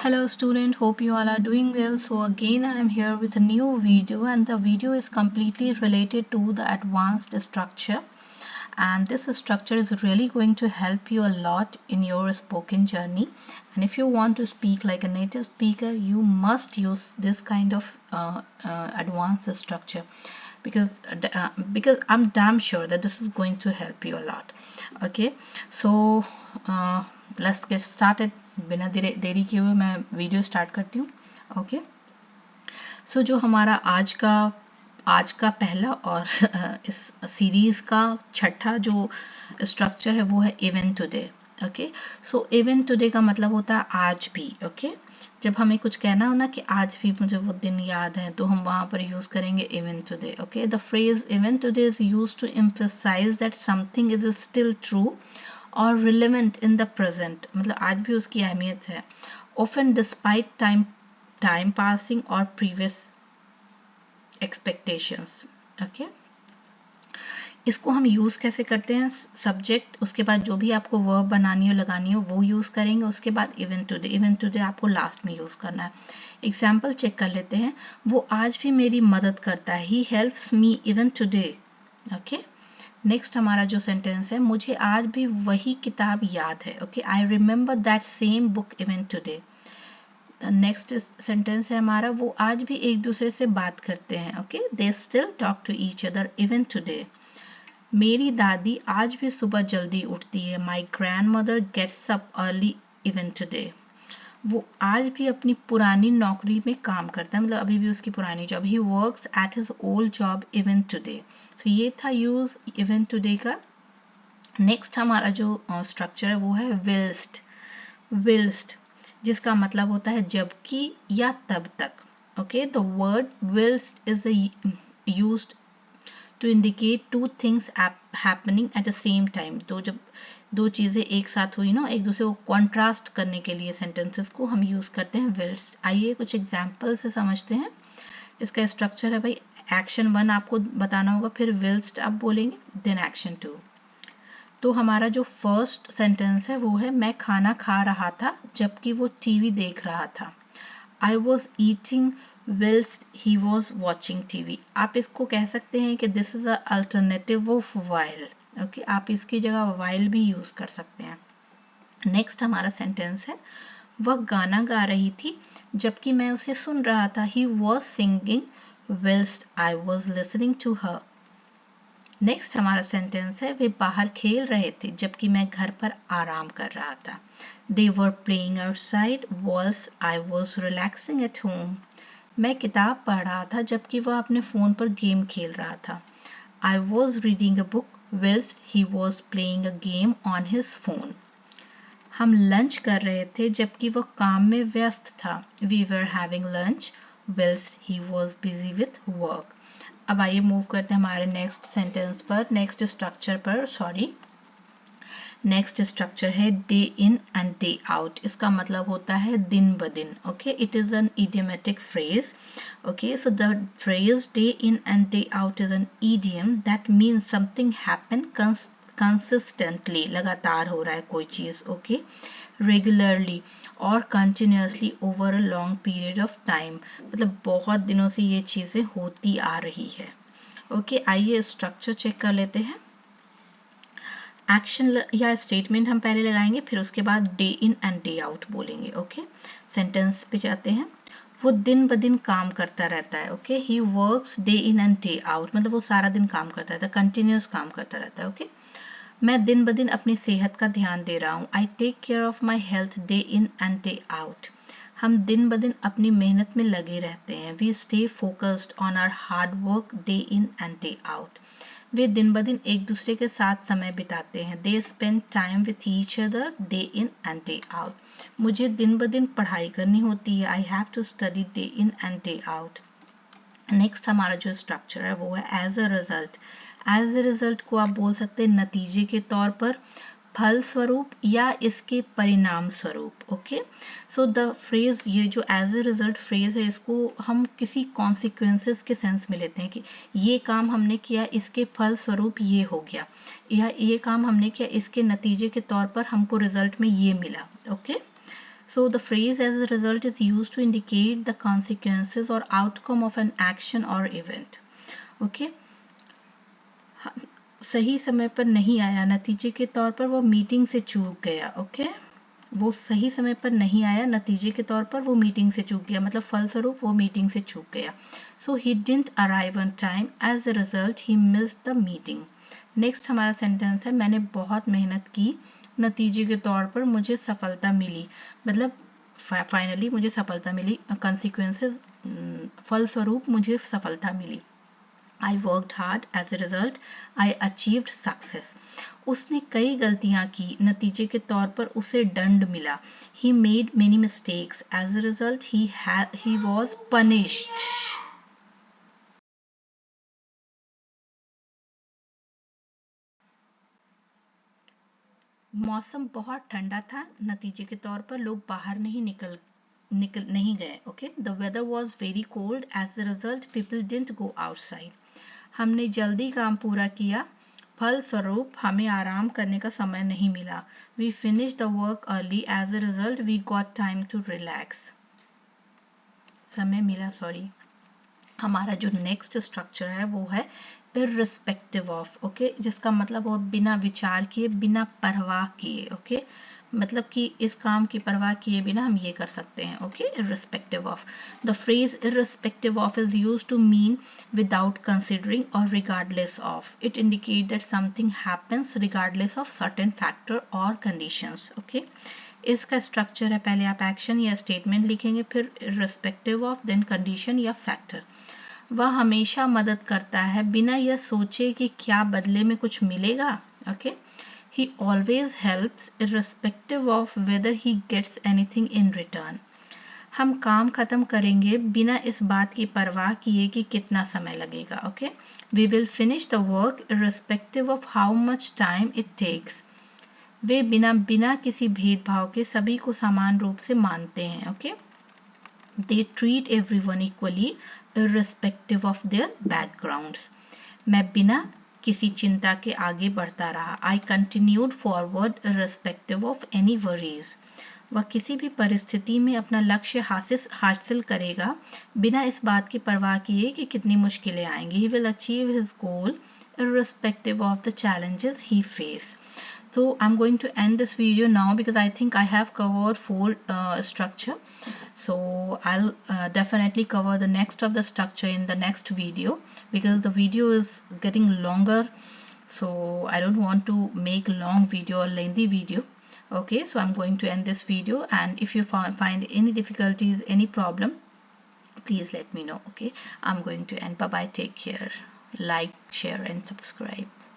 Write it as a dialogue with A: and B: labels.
A: Hello student, hope you all are doing well. So again I am here with a new video, and the video is completely related to the advanced structure, and this structure is really going to help you a lot in your spoken journey. And if you want to speak like a native speaker, you must use this kind of advanced structure, because I'm damn sure that this is going to help you a lot. Okay, so let's get started. बिना देरी किए हुए मैं video start करती हूँ. Okay, सो जो हमारा आज का पहला और इस सीरीज का छठा जो स्ट्रक्चर है वो है even today. Okay, so even today का मतलब होता है आज भी. ओके, जब हमें कुछ कहना हो ना कि आज भी मुझे वो दिन याद है, तो हम वहाँ पर यूज़ करेंगे even today. Okay, the phrase even today is used to emphasise that something is still true और रिलेवेंट इन द प्रेजेंट. मतलब आज भी उसकी अहमियत है. ऑफन डिस्पाइट टाइम पासिंग और प्रीवियस एक्सपेक्टेशंस. ओके, इसको हम यूज़ कैसे करते हैं? सब्जेक्ट, उसके बाद जो भी आपको वर्ब बनानी हो लगानी हो वो यूज़ करेंगे. उसके बाद इवन टुडे आपको लास्ट में यूज़ करना है. एग्जाम्पल चेक कर लेते हैं. वो आज भी मेरी मदद करता है. He helps me even today. Okay, next हमारा जो सेंटेंस है, मुझे आज भी वही किताब याद है. Okay, I remember that same book even today. Next sentence है हमारा, वो आज भी एक दूसरे से बात करते हैं. Okay, they still talk to each other even today. मेरी दादी आज भी सुबह जल्दी उठती है. My grandmother gets up early even today. वो आज भी अपनी पुरानी नौकरी में काम करता है, मतलब अभी भी उसकी पुरानी job. He works at his old job even today. तो ये था यूज इवन टुडे का. नेक्स्ट हमारा जो स्ट्रक्चर है वो है विल्स्ट, जिसका मतलब होता है जबकि या तब तक. Okay, the word whilst is used to indicate two things happening at the same time. तो जब दो चीज़ें एक साथ हुई ना, एक दूसरे को कॉन्ट्रास्ट करने के लिए सेंटेंसेस को हम यूज़ करते हैं विल्स्ट. आइए कुछ एग्जाम्पल से समझते हैं. इसका स्ट्रक्चर है भाई, एक्शन 1 आपको बताना होगा, फिर विल्स्ट आप बोलेंगे, देन एक्शन 2. तो हमारा जो फर्स्ट सेंटेंस है वो है, मैं खाना खा रहा था जबकि वो टीवी देख रहा था. I was eating whilst he was watching TV. आप इसको कह सकते हैं कि this is alternative of while. Okay, आप इसकी जगह while भी यूज कर सकते हैं. नेक्स्ट हमारा सेंटेंस है, वह गाना गा रही थी जबकि मैं उसे सुन रहा था. He was singing whilst I was listening to her. Next हमारा सेंटेंस है, वे बाहर खेल रहे थे जबकि मैं घर पर आराम कर रहा था. They were playing outside whilst I was relaxing at home. मैं किताब पढ़ रहा था जबकि वह अपने फ़ोन पर गेम खेल रहा था. I was reading a book whilst he was playing a game on his phone. हम लंच कर रहे थे जबकि वह काम में व्यस्त था. We were having lunch whilst he was busy with work. अब आइए मूव करते हैं हमारे नेक्स्ट सेंटेंस पर, नेक्स्ट स्ट्रक्चर पर. नेक्स्ट स्ट्रक्चर है day in and day out. इसका मतलब होता है दिन ब दिन. Okay, it is an idiomatic phrase. Okay, so the phrase day in and day out is an idiom that means something happen consistently. लगातार हो रहा है कोई चीज. ओके, रेगुलरली और continuously over a long period of time. मतलब बहुत दिनों से ये चीजें होती आ रही है. ओके, आइए स्ट्रक्चर चेक कर लेते हैं. एक्शन या स्टेटमेंट हम पहले लगाएंगे, फिर उसके बाद day in and day out बोलेंगे. ओके, सेंटेंस पे जाते हैं. वो दिन ब दिन काम करता रहता है. Okay, he works day in and day out, मतलब वो सारा दिन काम करता रहता है, कंटिन्यूस काम करता रहता है. ओके, मैं दिन ब दिन अपनी सेहत का ध्यान दे रहा हूँ. I take care of my health day in and day out. हम दिन ब दिन अपनी मेहनत में लगे रहते हैं. We stay focused on our hard work day in and day out. वे दिन ब दिन एक दूसरे के साथ समय बिताते हैं. They spend time with each other day in and day out. मुझे दिन ब दिन पढ़ाई करनी होती है. I have to study day in and day out. Next हमारा जो स्ट्रक्चर है वो है as a result. As a result को आप बोल सकते हैं नतीजे के तौर पर, फल स्वरूप या इसके परिणाम स्वरूप. ओके, सो द फ्रेज, ये जो एज अ रिजल्ट फ्रेज है, इसको हम किसी कॉन्सिक्वेंसेस के सेंस में लेते हैं कि ये काम हमने किया, इसके फल स्वरूप ये हो गया, या ये काम हमने किया, इसके नतीजे के तौर पर हमको रिजल्ट में ये मिला. Okay, So the phrase as a result is used to indicate the consequences or outcome of an action or event. Okay. सही समय पर नहीं आया, नतीजे के तौर पर वो मीटिंग से चूक गया. ओके, वो सही समय पर नहीं आया, नतीजे के तौर पर वो मीटिंग से चूक गया, मतलब फलस्वरूप वो मीटिंग से चूक गया. So he didn't arrive on time, as a result he missed the meeting. Next हमारा सेंटेंस है, मैंने बहुत मेहनत की, नतीजे के तौर पर मुझे सफलता मिली. मतलब फाइनली मुझे सफलता मिली, कंसिक्वेंसेस, फलस्वरूप मुझे सफलता मिली. I worked hard, as a result I achieved success. उसने कई गलतियां की, नतीजे के तौर पर उसे दंड मिला. He made many mistakes, as a result he was punished. मौसम बहुत ठंडा था, नतीजे के तौर पर लोग बाहर निकल नहीं गए. Okay, the weather was very cold, as a result people didn't go outside. हमने जल्दी काम पूरा किया, फलस्वरूप हमें आराम करने का समय नहीं मिला. We finish the work early, as a result we got time to relax. समय मिला, सॉरी. हमारा जो नेक्स्ट स्ट्रक्चर है वो है इर्रिस्पेक्टिव ऑफ. ओके, जिसका मतलब हो बिना विचार किए, बिना परवाह किए. ओके, मतलब कि इस काम की परवाह किए बिना हम ये कर सकते हैं. Okay, irrespective of. The phrase irrespective of is used to mean without considering or regardless of. It indicates that something happens regardless of certain factor or conditions. Okay, इसका स्ट्रक्चर है, पहले आप एक्शन या स्टेटमेंट लिखेंगे, फिर irrespective of, then condition या factor. वह हमेशा मदद करता है बिना यह सोचे कि क्या बदले में कुछ मिलेगा. Okay, he always helps irrespective of whether he gets anything in return. हम काम खत्म करेंगे बिना इस बात की परवाह किए कि कितना समय लगेगा. Okay, we will finish the work irrespective of how much time it takes. वे बिना किसी भेदभाव के सभी को समान रूप से मानते हैं. Okay, they treat everyone equally irrespective of their backgrounds. मैं बिना किसी चिंता के आगे बढ़ता रहा. I continued forward irrespective of any worries. वह किसी भी परिस्थिति में अपना लक्ष्य हासिल करेगा बिना इस बात की परवाह किए कि कितनी मुश्किलें आएंगी. He will achieve his goal irrespective of the challenges he face. So I'm going to end this video now because I think I have covered 4 structure. So I'll definitely cover the next of the structure in the next video because the video is getting longer. So I don't want to make long video or lengthy video. Okay, so I'm going to end this video, and if you find any difficulties, any problem, please let me know. Okay, I'm going to end. Bye bye, take care, like, share and subscribe.